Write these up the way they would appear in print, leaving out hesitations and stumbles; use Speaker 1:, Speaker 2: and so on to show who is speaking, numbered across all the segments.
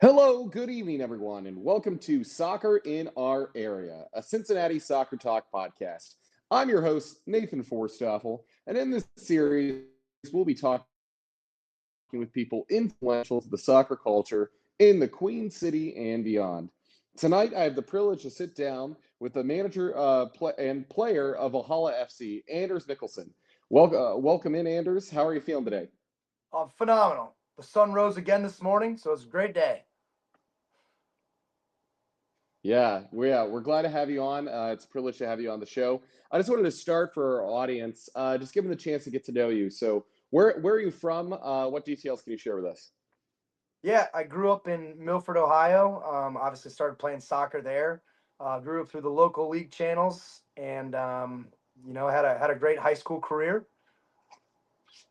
Speaker 1: Hello, good evening, everyone, and welcome to Soccer in Our Area, a Cincinnati Soccer Talk podcast. I'm your host, Nathan Forstoffel, and in this series, we'll be talking with people influential to the soccer culture in the Queen City and beyond. Tonight, I have the privilege to sit down with the manager and player of Valhalla FC, Anders Michelson. Welcome in, Anders. How are you feeling today?
Speaker 2: Phenomenal. The sun rose again this morning, so it's a great day.
Speaker 1: Yeah, we're glad to have you on. It's a privilege to have you on the show. I just wanted to start for our audience, just give them the chance to get to know you. So, where are you from? What details can you share with us?
Speaker 2: Yeah, I grew up in Milford, Ohio. Obviously, started playing soccer there. Grew up through the local league channels, and had a great high school career.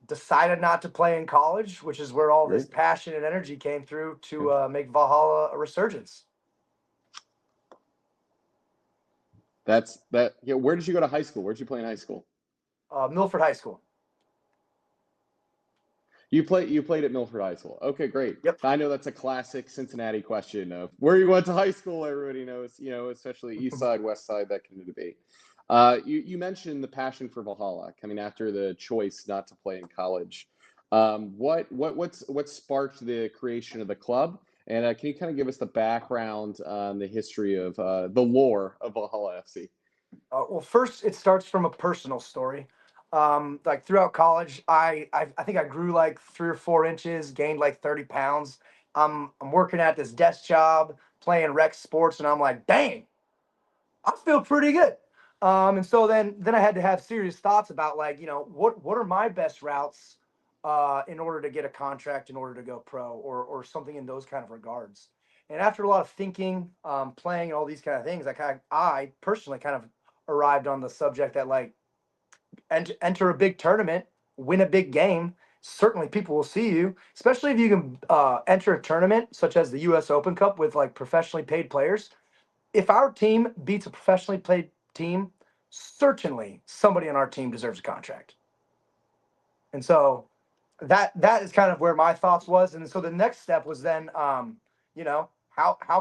Speaker 2: Decided not to play in college, which is where all this
Speaker 1: Great.
Speaker 2: passion and energy came through
Speaker 1: Okay.
Speaker 2: to make Valhalla a resurgence.
Speaker 1: That's that. Yeah. Where did you go to high school? Where did you play in high school?
Speaker 2: Milford High School.
Speaker 1: You played at Milford High School. Okay, great.
Speaker 2: Yep.
Speaker 1: I know that's a classic Cincinnati question of where you went to high school. Everybody knows, especially East Side, West Side, that can debate. You mentioned the passion for Valhalla coming after the choice not to play in college. What sparked the creation of the club? And can you kind of give us the background on the history of the lore of Valhalla FC?
Speaker 2: Well, first, it starts from a personal story. Like throughout college, I think I grew like 3 or 4 inches, gained like 30 pounds. I'm working at this desk job, playing rec sports, and I'm like, dang, I feel pretty good. And so then I had to have serious thoughts about like, what are my best routes in order to get a contract, in order to go pro, or something in those kind of regards. And after a lot of thinking, playing, and all these kind of things, I personally kind of arrived on the subject that like enter a big tournament, win a big game. Certainly, people will see you, especially if you can enter a tournament such as the U.S. Open Cup with like professionally paid players. If our team beats a professionally played team, certainly somebody on our team deserves a contract. And so that is kind of where my thoughts was. And so the next step was then, how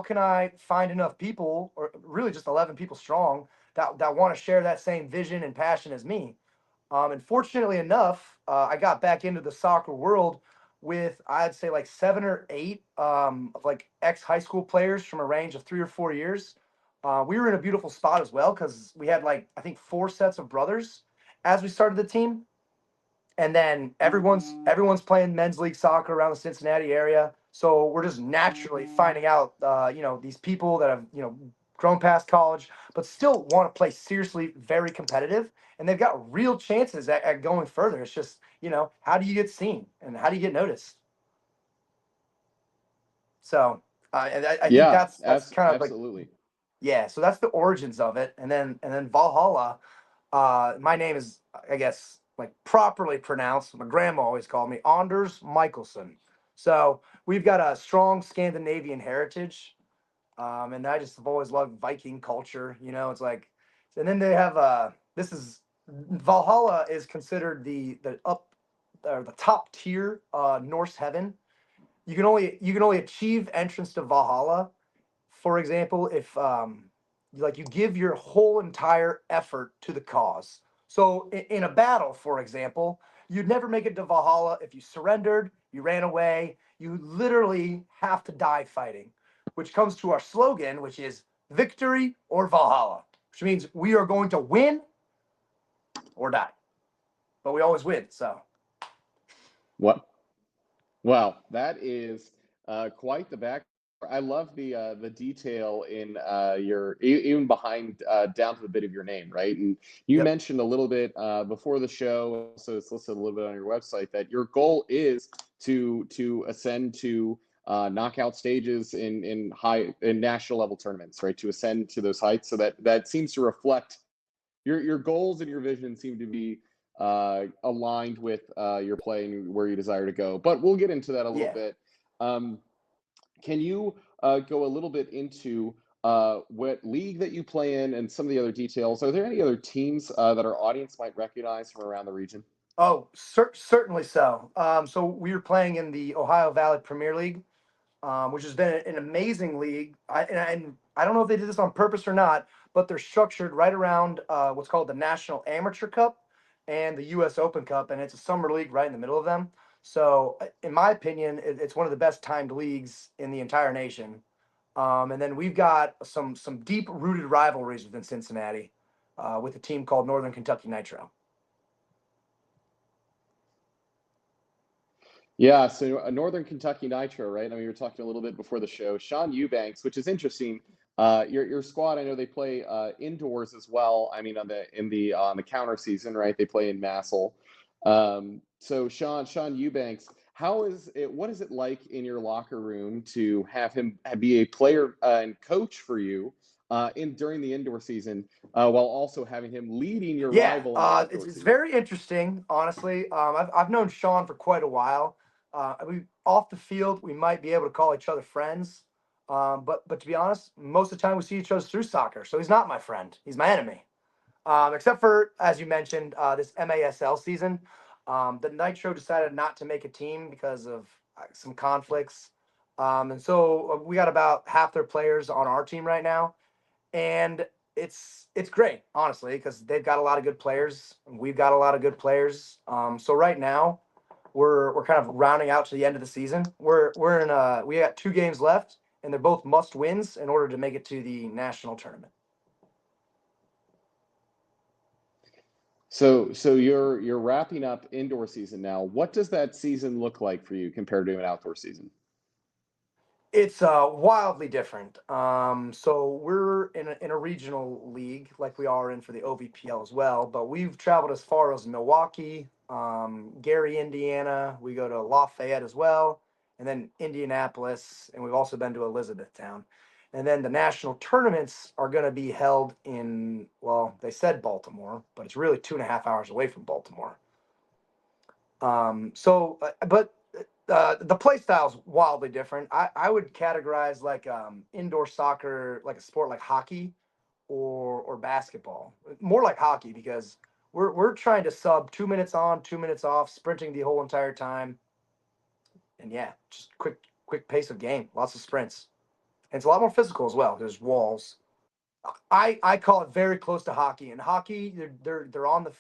Speaker 2: can I find enough people, or really just 11 people strong, that want to share that same vision and passion as me. And fortunately enough, I got back into the soccer world with, I'd say, like 7 or 8 of like ex high school players from a range of 3 or 4 years. We were in a beautiful spot as well because we had like I think 4 sets of brothers as we started the team, and then everyone's playing men's league soccer around the Cincinnati area. So we're just naturally finding out, these people that have grown past college, but still want to play seriously, very competitive, and they've got real chances at going further. It's just how do you get seen and how do you get noticed? So and I think
Speaker 1: Yeah,
Speaker 2: that's kind of like,
Speaker 1: absolutely.
Speaker 2: yeah. So that's the origins of it, and then Valhalla. My name is, I guess, like properly pronounced. My grandma always called me Anders Michelson. So we've got a strong Scandinavian heritage, and I just have always loved Viking culture. It's like, and then they have this is Valhalla is considered the up or the top tier Norse heaven. You can only achieve entrance to Valhalla, for example, if like you give your whole entire effort to the cause. So in a battle, for example, you'd never make it to Valhalla if you surrendered, you ran away. You literally have to die fighting, which comes to our slogan, which is victory or Valhalla, which means we are going to win or die, but we always win. So
Speaker 1: What Well, that is quite the back. I love the detail in even behind down to the bit of your name, right? And you
Speaker 2: yep.
Speaker 1: mentioned a little bit before the show, so it's listed a little bit on your website that your goal is to ascend to knockout stages in national level tournaments, right? To ascend to those heights. So that seems to reflect your goals and your vision seem to be aligned with your play and where you desire to go. But we'll get into that a little
Speaker 2: Yeah.
Speaker 1: bit. Um, can you go a little bit into what league that you play in and some of the other details? Are there any other teams that our audience might recognize from around the region?
Speaker 2: Oh, certainly so. So we were playing in the Ohio Valley Premier League. which has been an amazing league. And I don't know if they did this on purpose or not, but they're structured right around what's called the National Amateur Cup and the U.S. Open Cup, and it's a summer league right in the middle of them. So, in my opinion, it's one of the best timed leagues in the entire nation. And then we've got some deep rooted rivalries within Cincinnati with a team called Northern Kentucky Nitro.
Speaker 1: Yeah, so Northern Kentucky Nitro, right? I mean, we were talking a little bit before the show. Sean Eubanks, which is interesting. Your squad, I know they play indoors as well. I mean, on the counter season, right? They play in Massel. So Sean Eubanks, how is it? What is it like in your locker room to have him be a player and coach for you in during the indoor season, while also having him leading your
Speaker 2: Yeah,
Speaker 1: rival in the outdoor
Speaker 2: it's
Speaker 1: season?
Speaker 2: very interesting, honestly. I've known Sean for quite a while. We off the field, we might be able to call each other friends, but to be honest, most of the time we see each other through soccer. So he's not my friend; he's my enemy. Except for, as you mentioned, this MASL season. The Nitro decided not to make a team because of some conflicts. And so we got about half their players on our team right now. And it's great, honestly, because they've got a lot of good players. And we've got a lot of good players. So right now, we're kind of rounding out to the end of the season. We're in we got 2 games left, and they're both must wins in order to make it to the national tournament.
Speaker 1: So you're wrapping up indoor season now. What does that season look like for you compared to an outdoor season?
Speaker 2: It's wildly different. So we're in a regional league like we are in for the OVPL as well, but we've traveled as far as Milwaukee, Gary, Indiana. We go to Lafayette as well, and then Indianapolis, and we've also been to Elizabethtown. And then the national tournaments are going to be held in, well, they said Baltimore, but it's really 2.5 hours away from Baltimore. But the play style is wildly different. I would categorize like indoor soccer, like a sport like hockey or basketball. More like hockey because we're trying to sub 2 minutes on, 2 minutes off, sprinting the whole entire time. And yeah, just quick pace of game, lots of sprints. And it's a lot more physical as well. There's walls. I call it very close to hockey. In hockey, they're on the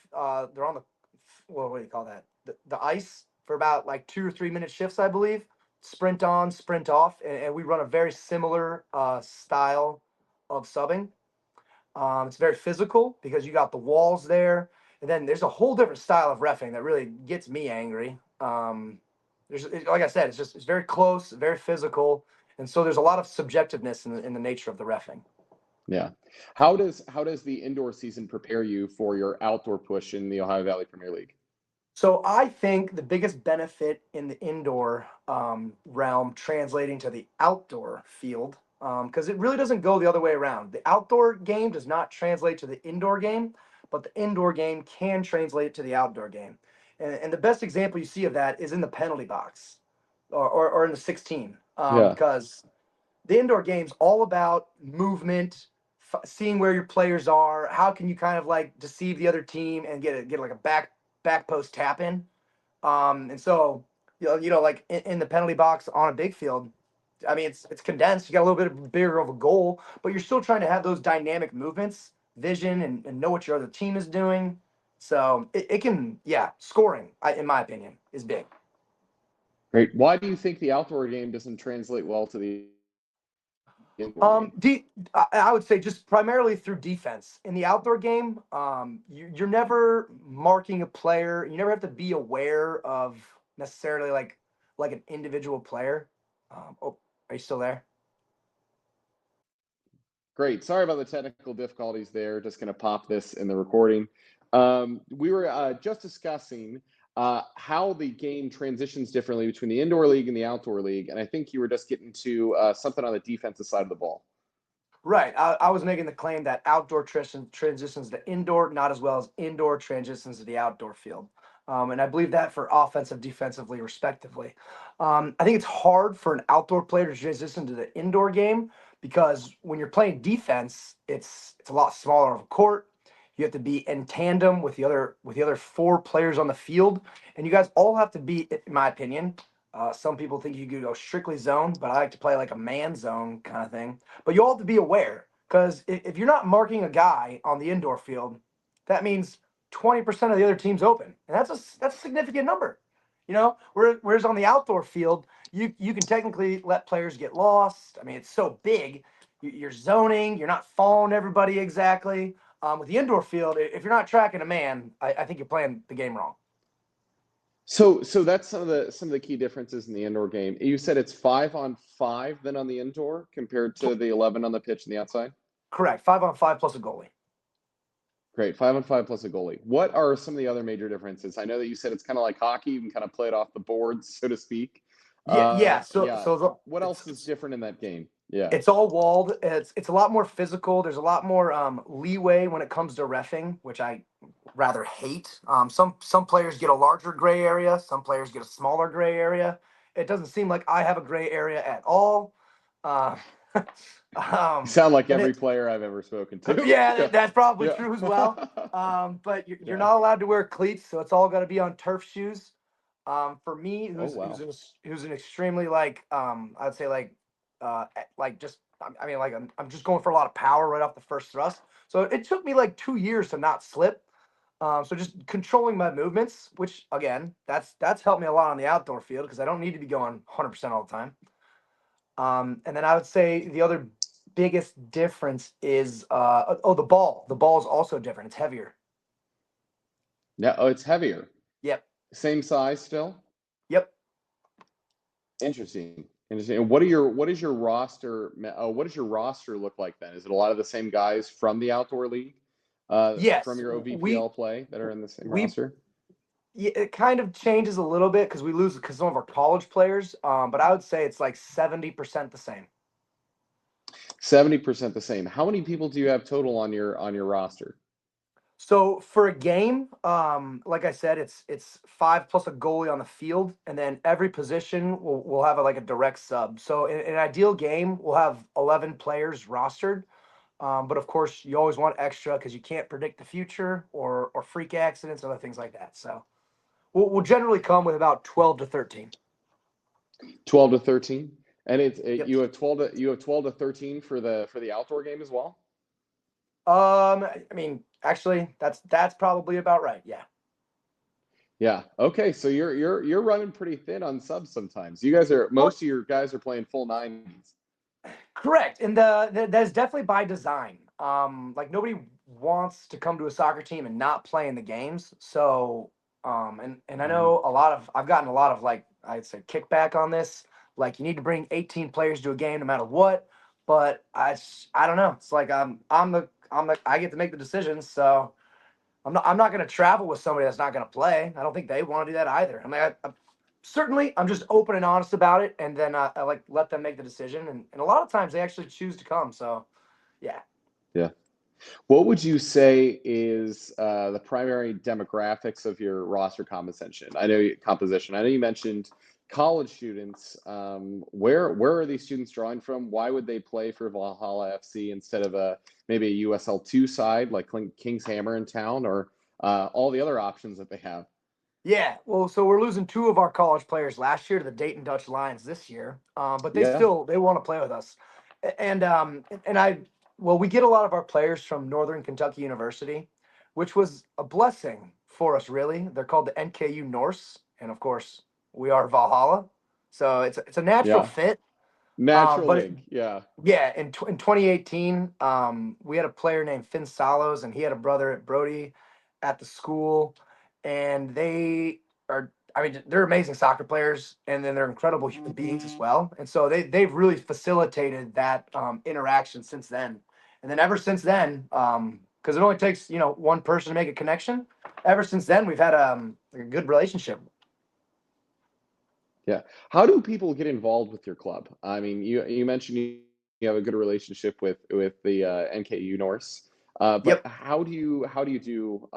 Speaker 2: what do you call that? The ice for about like 2 or 3 minute shifts, I believe. Sprint on, sprint off, and we run a very similar style of subbing. It's very physical because you got the walls there, and then there's a whole different style of reffing that really gets me angry. Like I said, it's very close, very physical, and so there's a lot of subjectiveness in the nature of the reffing.
Speaker 1: Yeah. How does the indoor season prepare you for your outdoor push in the Ohio Valley Premier League?
Speaker 2: So I think the biggest benefit in the indoor realm translating to the outdoor field, because it really doesn't go the other way around. The outdoor game does not translate to the indoor game, but the indoor game can translate to the outdoor game. And the best example you see of that is in the penalty box or in the 16,
Speaker 1: Yeah.
Speaker 2: because the indoor game's all about movement, seeing where your players are. How can you kind of like deceive the other team and get like a back post tap in? And so like in the penalty box on a big field, I mean it's condensed. You got a little bit of bigger of a goal, but you're still trying to have those dynamic movements, vision, and know what your other team is doing. So it can, yeah, scoring, in my opinion, is big.
Speaker 1: Great. Why do you think the outdoor game doesn't translate well to the indoor game?
Speaker 2: I would say just primarily through defense. In the outdoor game, you're never marking a player. You never have to be aware of necessarily like an individual player. Oh, are you still there?
Speaker 1: Great. Sorry about the technical difficulties there. Just going to pop this in the recording. We were just discussing how the game transitions differently between the indoor league and the outdoor league, and I think you were just getting to something on the defensive side of the ball.
Speaker 2: Right. I was making the claim that outdoor transitions to indoor not as well as indoor transitions to the outdoor field. And I believe that for offensive, defensively, respectively. I think it's hard for an outdoor player to transition to the indoor game because when you're playing defense, it's a lot smaller of a court. You have to be in tandem with the other 4 players on the field, and you guys all have to be, in my opinion, Some people think you could go strictly zone, but I like to play like a man zone kind of thing. But you all have to be aware because if you're not marking a guy on the indoor field, that means 20% of the other team's open, and that's a significant number. Whereas on the outdoor field, you can technically let players get lost. I mean, it's so big, you're zoning, you're not following everybody exactly. With the indoor field, if you're not tracking a man, I think you're playing the game wrong.
Speaker 1: So that's some of the key differences in the indoor game. You said it's 5-on-5 then on the indoor compared to the 11 on the pitch and the outside?
Speaker 2: Correct, 5-on-5 plus a goalie.
Speaker 1: Great. 5-on-5 plus a goalie. What are some of the other major differences? I know that you said it's kind of like hockey. You can kind of play it off the boards, so to speak.
Speaker 2: Yeah. So
Speaker 1: Yeah.
Speaker 2: so
Speaker 1: What else is different in that game? Yeah.
Speaker 2: it's all walled. It's a lot more physical. There's a lot more leeway when it comes to reffing, which I rather hate. Some players get a larger gray area. Some players get a smaller gray area. It doesn't seem like I have a gray area at all. Uh,
Speaker 1: You sound like
Speaker 2: and
Speaker 1: every
Speaker 2: it,
Speaker 1: player I've ever spoken to.
Speaker 2: yeah,
Speaker 1: Yeah.
Speaker 2: that's probably
Speaker 1: Yeah.
Speaker 2: true as well. But you're
Speaker 1: Yeah.
Speaker 2: not allowed to wear cleats, so it's all got to be on turf shoes. For me,
Speaker 1: Oh,
Speaker 2: who's
Speaker 1: wow.
Speaker 2: who's an extremely like I'd say like just I mean like I'm just going for a lot of power right off the first thrust. So it took me like 2 years to not slip. So just controlling my movements, which again, that's helped me a lot on the outdoor field because I don't need to be going 100% all the time. And then I would say the other biggest difference is the ball. The ball is also different. It's heavier.
Speaker 1: Yeah. Oh, it's heavier.
Speaker 2: Yep.
Speaker 1: Same size still?
Speaker 2: Yep.
Speaker 1: Interesting. Interesting. And what does your roster look like then? Is it a lot of the same guys from the outdoor league, from
Speaker 2: Yes.
Speaker 1: your OVPL play that are in the same
Speaker 2: We
Speaker 1: roster?
Speaker 2: Yeah, it kind of changes a little bit because we lose because some of our college players. But I would say it's like 70% the same.
Speaker 1: 70% the same. How many people do you have total on your roster?
Speaker 2: So for a game, like I said, it's five plus a goalie on the field, and then every position will have like a direct sub. So in an ideal game, we'll have 11 players rostered. But of course, you always want extra because you can't predict the future or freak accidents, other things like that. So we'll generally come with about 12 to 13.
Speaker 1: 12 to 13. And
Speaker 2: Yep.
Speaker 1: you have 12 to 13 for the outdoor game as well?
Speaker 2: I mean, actually, that's probably about right. Yeah.
Speaker 1: Yeah. Okay. So you're running pretty thin on subs sometimes.
Speaker 2: Well,
Speaker 1: Most of your guys are playing full 90s.
Speaker 2: correct, and that's definitely by design. Like nobody wants to come to a soccer team and not play in the games. So, and I
Speaker 1: Mhm.
Speaker 2: know I've gotten a lot of like I'd say kickback on this. Like you need to bring 18 players to a game no matter what. But I don't know. It's like I get to make the decisions. So I'm not going to travel with somebody that's not going to play. I don't think they want to do that either. I mean, certainly I'm just open and honest about it, and then I like let them make the decision. And a lot of times they actually choose to come. So yeah.
Speaker 1: Yeah. What would you say is the primary demographics of your roster composition? I know you mentioned college students. Where are these students drawing from? Why would they play for Valhalla FC instead of maybe a USL2 side like King's Hammer in town, or all the other options that they have?
Speaker 2: Yeah, well, so we're losing two of our college players last year to the Dayton Dutch Lions this year, but
Speaker 1: Yeah,
Speaker 2: they want to play with us, and we get a lot of our players from Northern Kentucky University, which was a blessing for us. Really, they're called the NKU Norse, and of course we are Valhalla, so it's a natural
Speaker 1: yeah.
Speaker 2: fit.
Speaker 1: Natural
Speaker 2: But
Speaker 1: link. Yeah,
Speaker 2: yeah, in 2018, we had a player named Finn Salos, and he had a brother at Brody at the school, and they are. I mean, they're amazing soccer players, and then they're incredible human beings as well. And so they've really facilitated that interaction since then. And then ever since then, because it only takes one person to make a connection. Ever since then, we've had like a good relationship.
Speaker 1: yeah. How do people get involved with your club? I mean, you mentioned you have a good relationship with the NKU Norse, but
Speaker 2: Yep.
Speaker 1: how do you do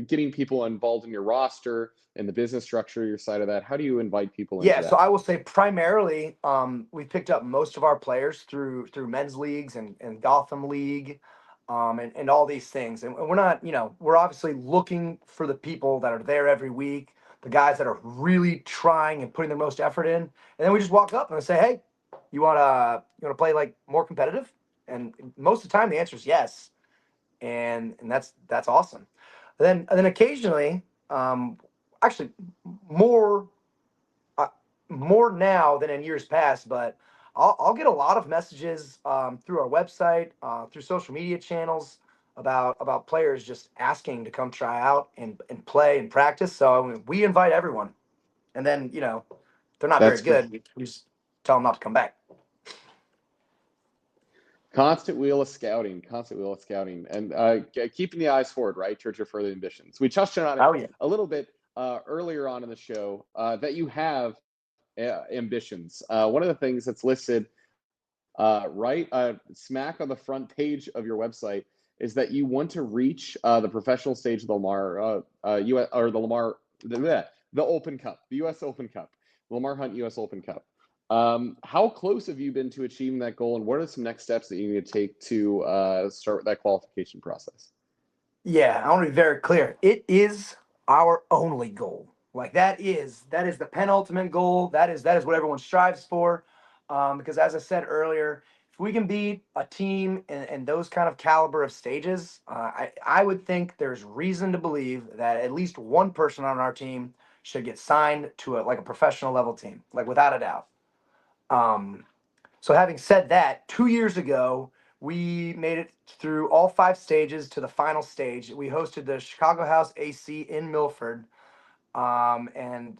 Speaker 1: getting people involved in your roster and the business structure, your side of that? How do you invite people into
Speaker 2: Yeah, so
Speaker 1: that?
Speaker 2: I will say primarily, we've picked up most of our players through men's leagues and Gotham League, and all these things. And we're not, we're obviously looking for the people that are there every week, the guys that are really trying and putting their most effort in. And then we just walk up and say, hey, you wanna play like more competitive? And most of the time the answer is yes. And that's awesome. And then occasionally, actually more uh, more now than in years past, but I'll get a lot of messages through our website, through social media channels about players just asking to come try out and play and practice. So I mean, we invite everyone, and then if they're not very
Speaker 1: That's great.
Speaker 2: good, we just tell them not to come back.
Speaker 1: Constant wheel of scouting, and keeping the eyes forward, right, towards your further ambitions. We touched on it
Speaker 2: Oh yeah.
Speaker 1: a little bit earlier on in the show that you have ambitions. One of the things that's listed right smack on the front page of your website is that you want to reach the professional stage of the Lamar US or the Lamar the Open Cup, the U.S. Open Cup, Lamar Hunt U.S. Open Cup. How close have you been to achieving that goal, and what are some next steps that you need to take to start that qualification process?
Speaker 2: Yeah, I want to be very clear. It is our only goal. Like that is the penultimate goal. That is what everyone strives for. Because as I said earlier, if we can beat a team in those kind of caliber of stages, I would think there's reason to believe that at least one person on our team should get signed to a professional level team, like without a doubt. Um, so having said that, 2 years ago, we made it through all five stages to the final stage. We hosted the Chicago House AC in Milford, and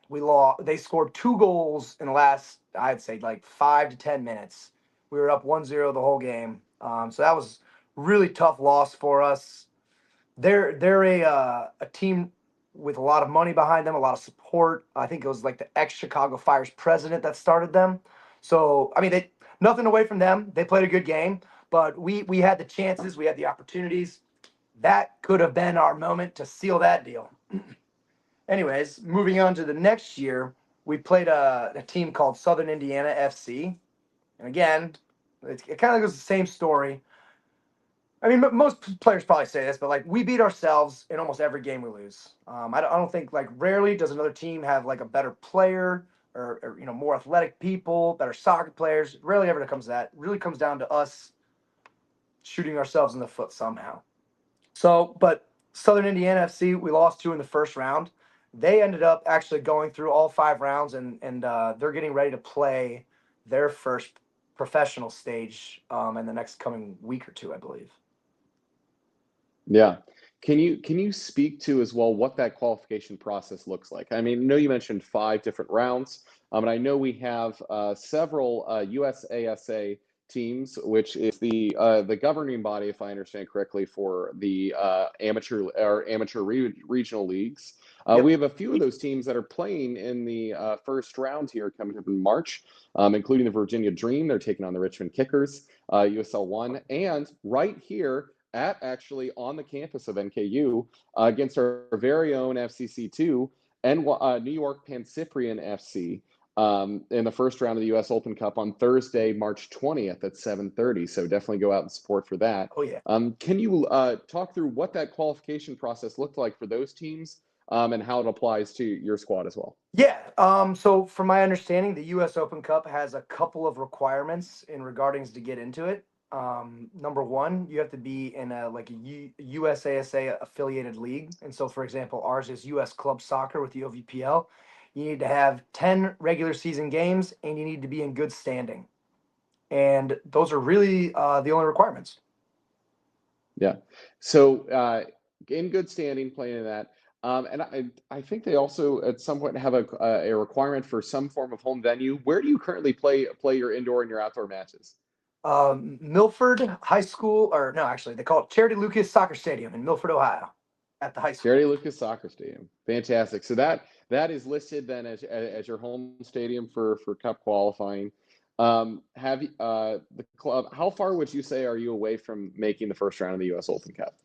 Speaker 2: we lost. They scored two goals in the last, I'd say, like 5 to 10 minutes. We were up 1-0 the whole game. So that was really tough loss for us. They're a team with a lot of money behind them, a lot of support. I think it was like the ex Chicago Fire's president that started them. So I mean, they nothing away from them. They played a good game, but we had the chances, we had the opportunities. That could have been our moment to seal that deal. Anyways, moving on to the next year, we played a team called Southern Indiana FC, and again, it kind of goes the same story. I mean, most players probably say this, but like we beat ourselves in almost every game we lose. I don't think like rarely does another team have like a better player or more athletic people, better soccer players. Rarely ever comes to that. It really comes down to us shooting ourselves in the foot somehow. So, but Southern Indiana FC, we lost to in the first round. They ended up actually going through all five rounds, and they're getting ready to play their first professional stage in the next coming week or two, I believe.
Speaker 1: Yeah. Can you speak to as well what that qualification process looks like? I mean, I know you mentioned five different rounds, and I know we have several USASA teams, which is the governing body, if I understand correctly, for the regional leagues.
Speaker 2: Yep.
Speaker 1: We have a few of those teams that are playing in the first round here coming up in March, including the Virginia Dream. They're taking on the Richmond Kickers, USL1, and right here actually on the campus of NKU against our very own FCC2 and New York Pancyprian FC in the first round of the U.S. Open Cup on Thursday, March 20th at 7:30. So definitely go out and support for that.
Speaker 2: Oh yeah.
Speaker 1: Can you talk through what that qualification process looked like for those teams and how it applies to your squad as well?
Speaker 2: Yeah. So from my understanding, the U.S. Open Cup has a couple of requirements in regarding to get into it. Number one, you have to be in USASA affiliated league, and so for example, ours is U.S. Club Soccer with the OVPL. You need to have 10 regular season games, and you need to be in good standing. And those are really the only requirements.
Speaker 1: Yeah. So in good standing, playing in that. And I think they also at some point have a requirement for some form of home venue. Where do you currently play your indoor and your outdoor matches?
Speaker 2: Milford High School, or no, actually, they call it Charity Lucas Soccer Stadium in Milford, Ohio, at the high school.
Speaker 1: Charity Lucas Soccer Stadium. Fantastic. So that is listed then as your home stadium for Cup qualifying. Have the club? How far would you say are you away from making the first round of the U.S. Open Cup?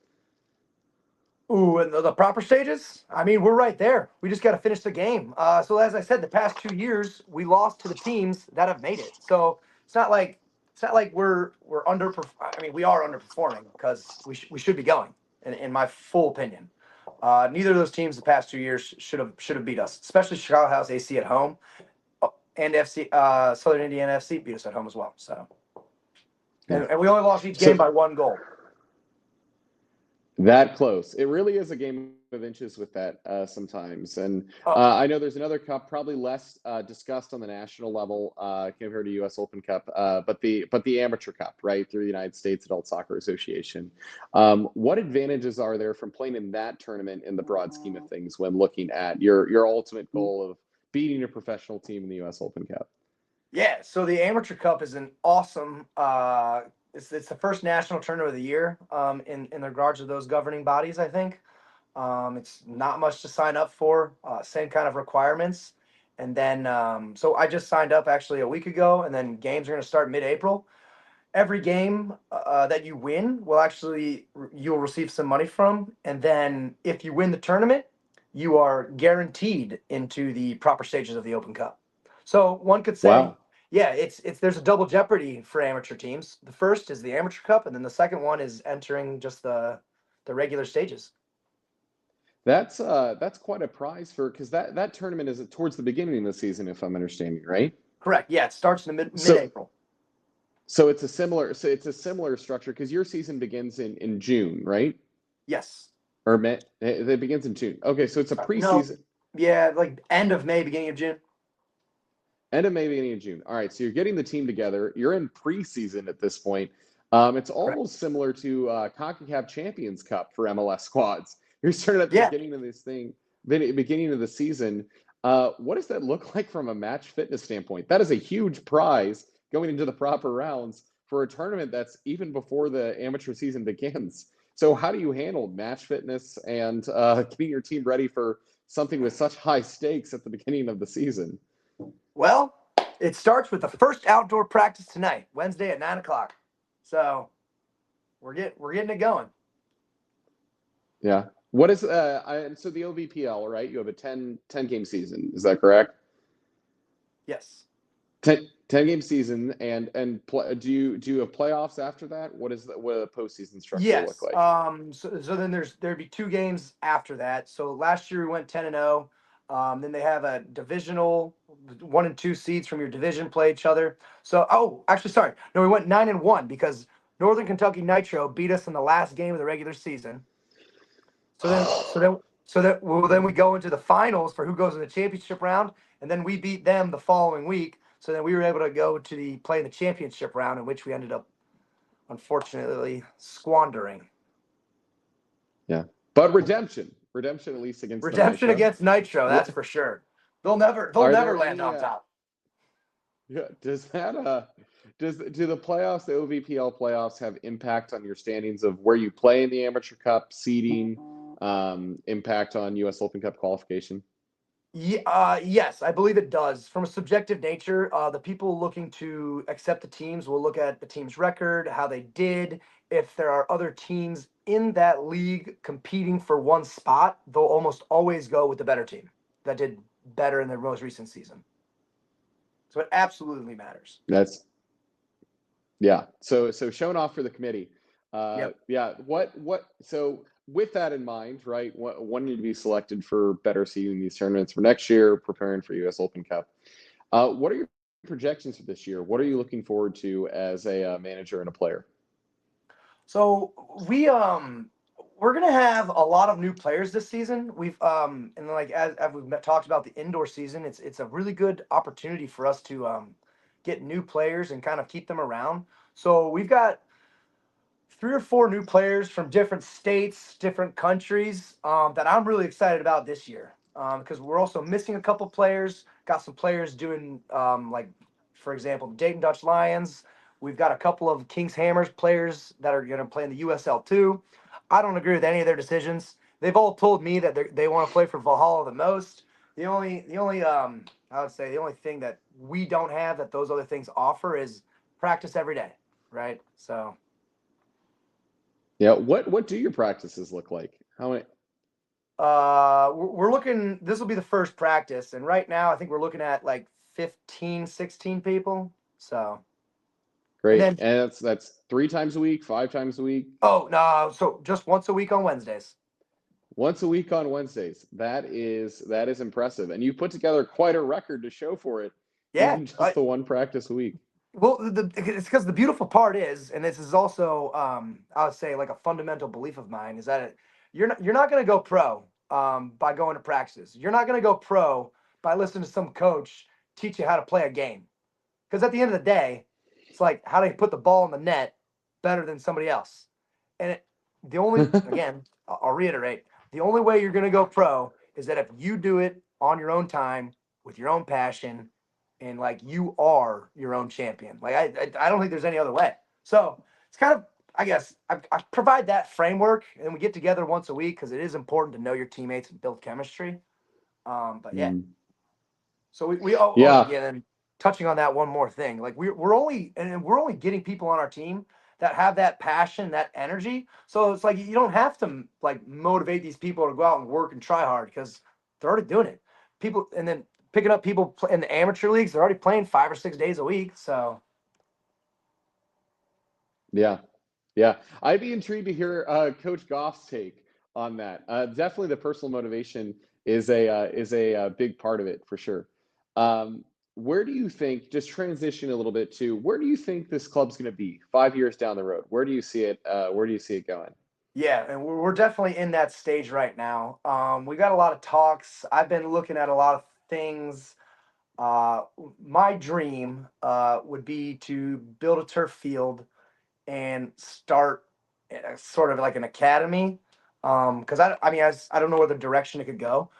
Speaker 2: Ooh, and the proper stages? I mean, we're right there. We just got to finish the game. So as I said, the past 2 years we lost to the teams that have made it. So it's not like we're under. I mean, we are underperforming because we should be going, in my full opinion. Neither of those teams the past 2 years should have beat us, especially Chicago House AC at home, and FC Southern Indiana FC beat us at home as well. So,
Speaker 1: Yeah.
Speaker 2: and we only lost each game by 1 goal.
Speaker 1: That close. It really is a game of inches with that sometimes. And I know there's another cup, probably less discussed on the national level compared to U.S. Open Cup, but the Amateur Cup, right, through the United States Adult Soccer Association. What advantages are there from playing in that tournament in the broad scheme of things when looking at your ultimate goal of beating a professional team in the U.S. Open Cup?
Speaker 2: Yeah, so the Amateur Cup is an awesome. It's the first national tournament of the year in regards to those governing bodies. I think it's not much to sign up for. Same kind of requirements, and then so I just signed up actually a week ago, and then games are going to start mid-April. Every game that you win will actually you'll receive some money from, and then if you win the tournament, you are guaranteed into the proper stages of the Open Cup. So one could say,
Speaker 1: Wow.
Speaker 2: yeah, it's there's a double jeopardy for amateur teams. The first is the Amateur Cup, and then the second one is entering just the regular stages.
Speaker 1: That's quite a prize because that tournament is towards the beginning of the season, if I'm understanding right.
Speaker 2: Correct. Yeah, it starts in the
Speaker 1: So
Speaker 2: mid-April.
Speaker 1: so it's a similar structure because your season begins in June, right?
Speaker 2: Yes.
Speaker 1: Or May, it begins in June. Okay, so it's a
Speaker 2: No.
Speaker 1: preseason.
Speaker 2: Yeah, like end of May, beginning of June.
Speaker 1: End of May, beginning of June. All right, so you're getting the team together. You're in preseason at this point. It's
Speaker 2: Correct.
Speaker 1: almost similar to CONCACAF Champions Cup for MLS squads. You're starting at the
Speaker 2: Yeah.
Speaker 1: beginning of this thing, beginning of the season. What does that look like from a match fitness standpoint? That is a huge prize going into the proper rounds for a tournament that's even before the amateur season begins. So how do you handle match fitness and getting your team ready for something with such high stakes at the beginning of the season?
Speaker 2: Well, it starts with the first outdoor practice tonight, Wednesday at 9 o'clock. So we're getting it going.
Speaker 1: Yeah. What is so the OVPL, right? You have a 10 game season. Is that correct?
Speaker 2: Yes.
Speaker 1: 10 game season do you have playoffs after that? What a postseason structure look
Speaker 2: Yes.
Speaker 1: like?
Speaker 2: So then there'd be 2 games after that. So last year we went 10-0. Then they have a divisional 1 and 2 seeds from your division play each other. So actually sorry. No, we went 9-1 because Northern Kentucky Nitro beat us in the last game of the regular season. Then we go into the finals for who goes in the championship round, and then we beat them the following week. So then we were able to go to play in the championship round, in which we ended up unfortunately squandering.
Speaker 1: Yeah. But redemption at least against
Speaker 2: Redemption
Speaker 1: the Nitro.
Speaker 2: against Nitro, that's for sure. They'll never land on top.
Speaker 1: Yeah. Does that do the playoffs, the OVPL playoffs, have impact on your standings of where you play in the Amateur Cup, seeding, impact on U.S. Open Cup qualification?
Speaker 2: Yes, I believe it does. From a subjective nature, the people looking to accept the teams will look at the team's record, how they did. If there are other teams in that league competing for one spot, they'll almost always go with the better team that did better in their most recent season. So it absolutely matters.
Speaker 1: So showing off for the committee.
Speaker 2: Yep.
Speaker 1: Yeah. So with that in mind, right, wanting to be selected for better seeding in these tournaments for next year, preparing for U.S. Open Cup. What are your projections for this year? What are you looking forward to as a manager and a player?
Speaker 2: So we're gonna have a lot of new players this season. We've and like as we've talked about the indoor season, it's a really good opportunity for us to get new players and kind of keep them around. So we've got 3 or 4 new players from different states, different countries that I'm really excited about this year because we're also missing a couple players. Got some players doing like, for example, the Dayton Dutch Lions. We've got a couple of Kings Hammers players that are going to play in the USL too. I don't agree with any of their decisions. They've all told me that they want to play for Valhalla the most. The only I would say the only thing that we don't have that those other things offer is practice every day, right? So.
Speaker 1: Yeah. What do your practices look like? How many?
Speaker 2: We're looking. This will be the first practice, and right now I think we're looking at like 15, 16 people. So.
Speaker 1: Great.
Speaker 2: And
Speaker 1: that's 3 times a week, 5 times a week?
Speaker 2: Oh no! So just once a week on Wednesdays.
Speaker 1: Once a week on Wednesdays. That is impressive. And you put together quite a record to show for it,
Speaker 2: Yeah.
Speaker 1: even just the one practice a week.
Speaker 2: Well, it's because the beautiful part is, and this is also, I would say, like a fundamental belief of mine, is that you're not going to go pro by going to practices. You're not going to go pro by listening to some coach teach you how to play a game. Because at the end of the day, it's like how do you put the ball in the net better than somebody else? And the only, again, I'll reiterate, the only way you're going to go pro is that if you do it on your own time with your own passion, and like you are your own champion. Like I don't think there's any other way. So it's kind of, I guess I provide that framework, and we get together once a week because it is important to know your teammates and build chemistry. But yeah,
Speaker 1: Mm.
Speaker 2: so we oh
Speaker 1: Yeah.
Speaker 2: yeah, then touching on that one more thing, like we're only getting people on our team that have that passion, that energy. So it's like you don't have to like motivate these people to go out and work and try hard because they're already doing it. People, and then picking up people in the amateur leagues, they're already playing 5 or 6 days a week. So
Speaker 1: Yeah. Yeah. I'd be intrigued to hear Coach Goff's take on that. Definitely the personal motivation is a big part of it for sure. Where do you think, just transition a little bit to where do you think this club's going to be 5 years down the road? Where do you see it? Where do you see it going?
Speaker 2: yeah, and we're definitely in that stage right now. We got a lot of talks. I've been looking at a lot of things. Uh, my dream would be to build a turf field and start sort of like an academy. Because I mean, I don't know where the direction it could go.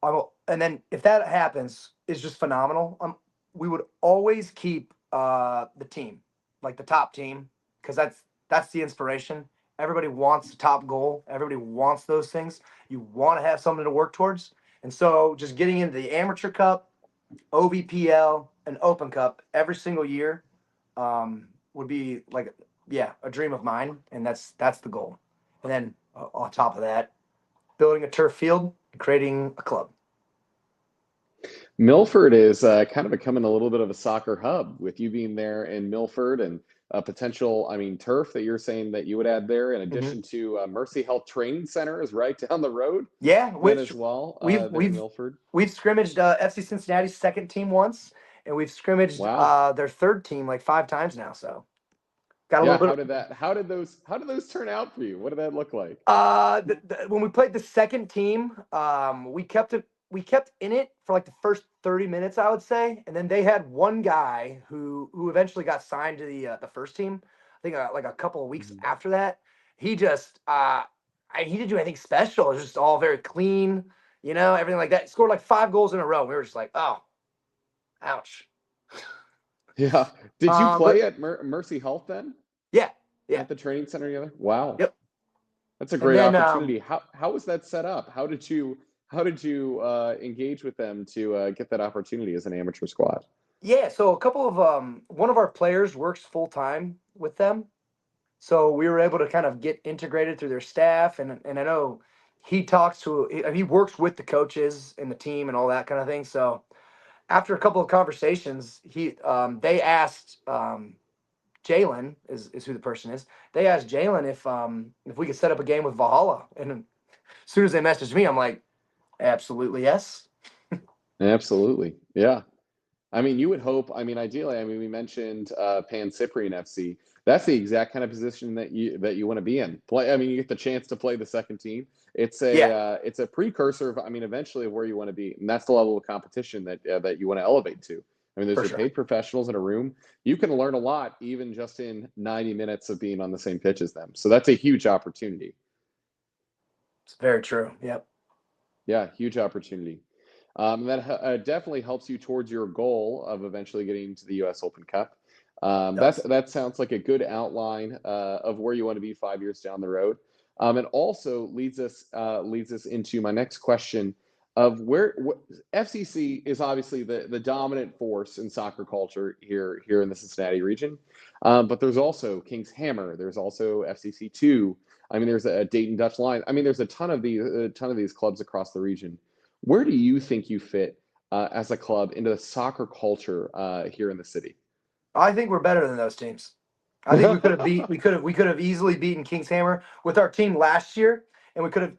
Speaker 2: And then if that happens, it's just phenomenal. We would always keep the team, like the top team, because that's the inspiration. Everybody wants the top goal. Everybody wants those things. You want to have something to work towards. And so just getting into the amateur cup, OVPL, and Open Cup every single year would be like, yeah, a dream of mine, and that's the goal. And then on top of that, building a turf field, creating a club.
Speaker 1: Milford is kind of becoming a little bit of a soccer hub with you being there in Milford and a potential, I mean, turf that you're saying that you would add there, in
Speaker 2: Mm-hmm.
Speaker 1: addition to Mercy Health Training Center is right down the road
Speaker 2: Yeah,
Speaker 1: then
Speaker 2: which
Speaker 1: as well
Speaker 2: we've
Speaker 1: there in
Speaker 2: we've
Speaker 1: Milford.
Speaker 2: we've scrimmaged FC Cincinnati's second team once, and we've scrimmaged
Speaker 1: Wow.
Speaker 2: their third team like 5 times now. So got a
Speaker 1: Yeah,
Speaker 2: little bit.
Speaker 1: how did those turn out for you? What did that look like?
Speaker 2: When we played the second team, we kept in it for like the first 30 minutes, I would say, and then they had one guy who eventually got signed to the first team. I think like a couple of weeks
Speaker 1: Mhm.
Speaker 2: after that, he just he didn't do anything special. It was just all very clean, everything like that. He scored like 5 goals in a row. We were just like, oh, ouch.
Speaker 1: Yeah. Did you
Speaker 2: But
Speaker 1: play at Mercy Health then
Speaker 2: yeah, yeah,
Speaker 1: at the training center together? Wow.
Speaker 2: yep.
Speaker 1: That's a
Speaker 2: And
Speaker 1: great
Speaker 2: then
Speaker 1: opportunity. How was that set up? How did you engage with them to get that opportunity as an amateur squad?
Speaker 2: yeah, so a couple of one of our players works full time with them. So we were able to kind of get integrated through their staff, and I know he works with the coaches and the team and all that kind of thing. So after a couple of conversations, they asked Jalen is who the person is. They asked Jalen if we could set up a game with Valhalla, and as soon as they messaged me, I'm like, absolutely yes.
Speaker 1: Absolutely. Yeah. I mean, you would hope. I mean, ideally, I mean, we mentioned Pan Cyprian FC. That's the exact kind of position that you want to be in. Play. I mean, you get the chance to play the second team.
Speaker 2: Yeah,
Speaker 1: It's a precursor of. I mean, eventually of where you want to be, and that's the level of competition that you want to elevate to. I mean, those
Speaker 2: for
Speaker 1: are
Speaker 2: sure.
Speaker 1: paid professionals in a room. You can learn a lot even just in 90 minutes of being on the same pitch as them. So that's a huge opportunity.
Speaker 2: It's very true. Yep.
Speaker 1: Yeah, huge opportunity. That definitely helps you towards your goal of eventually getting to the U.S. Open Cup.
Speaker 2: It does.
Speaker 1: That sounds like a good outline of where you want to be 5 years down the road. It also leads us into my next question of FCC is obviously the dominant force in soccer culture here in the Cincinnati region, but there's also King's Hammer. There's also FCC2. I mean, there's a Dayton Dutch Line. I mean, there's a ton of these clubs across the region. Where do you think you fit as a club into the soccer culture here in the city?
Speaker 2: I think we're better than those teams. I think we could have easily beaten Kings Hammer with our team last year, and we could have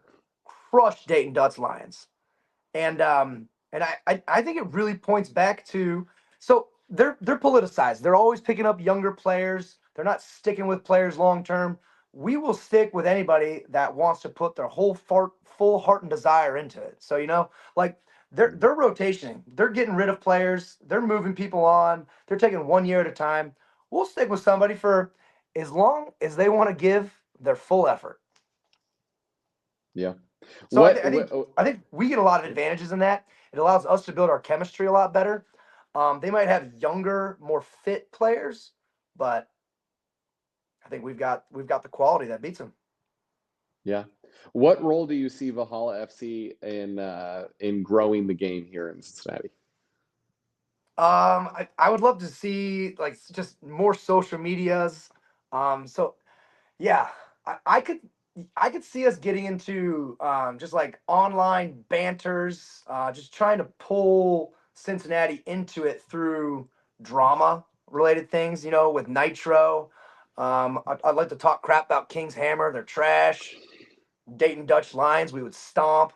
Speaker 2: crushed Dayton Dutch Lions. And I think it really points back to, so they're politicized. They're always picking up younger players. They're not sticking with players long term. We will stick with anybody that wants to put their full heart and desire into it. So like they're rotationing. They're getting rid of players. They're moving people on. They're taking 1 year at a time. We'll stick with somebody for as long as they want to give their full effort.
Speaker 1: Yeah.
Speaker 2: So I,
Speaker 1: What,
Speaker 2: th- I think
Speaker 1: what
Speaker 2: I think we get a lot of advantages in that. It allows us to build our chemistry a lot better. They might have younger, more fit players, but I think we've got the quality that beats them.
Speaker 1: yeah. What role do you see Valhalla FC in growing the game here in Cincinnati?
Speaker 2: I would love to see like just more social medias. So yeah, I could see us getting into just like online banters, just trying to pull Cincinnati into it through drama related things, with Nitro. I'd like to talk crap about King's Hammer. They're trash. Dayton Dutch Lions, we would stomp.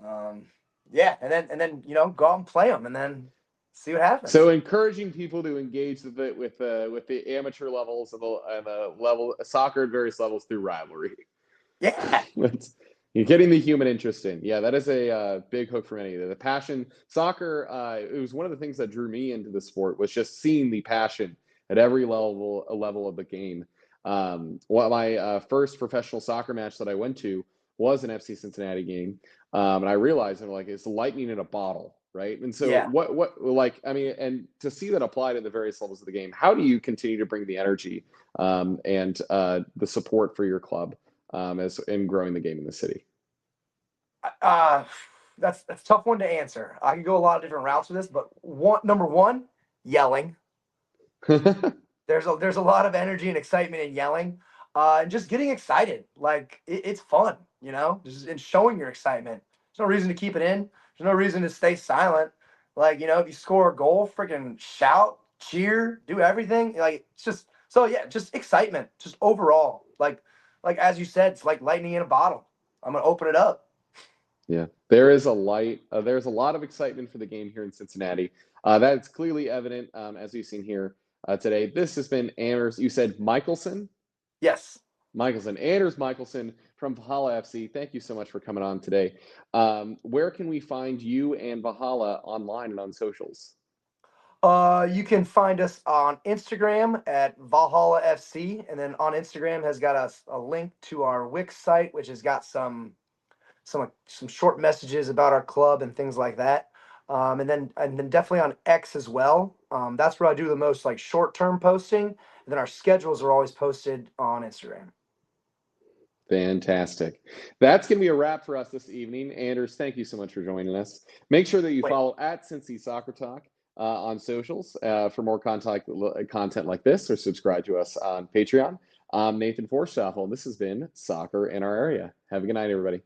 Speaker 2: Um, yeah, and then go out and play them, and then see what
Speaker 1: So
Speaker 2: happens.
Speaker 1: encouraging people to engage with the amateur levels and the level soccer at various levels through rivalry.
Speaker 2: Yeah,
Speaker 1: You're getting the human interest in. Yeah, that is a big hook for many. The passion, soccer. It was one of the things that drew me into the sport was just seeing the passion at every level of the game. My first professional soccer match that I went to was an FC Cincinnati game, and I realized I'm like it's lightning in a bottle, right? And so
Speaker 2: yeah.
Speaker 1: what like I mean, and to see that applied at the various levels of the game, how do you continue to bring the energy and the support for your club as in growing the game in the city?
Speaker 2: Uh, that's a tough one to answer. I could go a lot of different routes with this, but number one, yelling. There's a lot of energy and excitement in yelling, and just getting excited. Like it's fun, just in showing your excitement. There's no reason to keep it in. There's no reason to stay silent. Like if you score a goal, freaking shout, cheer, do everything. Like it's just so yeah, just excitement, just overall. Like as you said, it's like lightning in a bottle. I'm gonna open it up.
Speaker 1: Yeah, there is a light. There's a lot of excitement for the game here in Cincinnati. That is clearly evident as we've seen here today. This has been Anders. You said Michelson?
Speaker 2: Yes.
Speaker 1: Michelson. Anders Michelson from Valhalla FC. Thank you so much for coming on today. Where can we find you and Valhalla online and on socials?
Speaker 2: You can find us on Instagram at Valhalla FC, and then on Instagram has got a link to our Wix site, which has got some short messages about our club and things like that. And then definitely on X as well. That's where I do the most like short term posting, and then our schedules are always posted on Instagram.
Speaker 1: Fantastic. That's going to be a wrap for us this evening. Anders, thank you so much for joining us. Make sure that you
Speaker 2: Wait,
Speaker 1: follow at Cincy Soccer Talk on socials for more content like this, or subscribe to us on Patreon. I'm Nathan Forstoffel, and this has been Soccer in Our Area. Have a good night, everybody.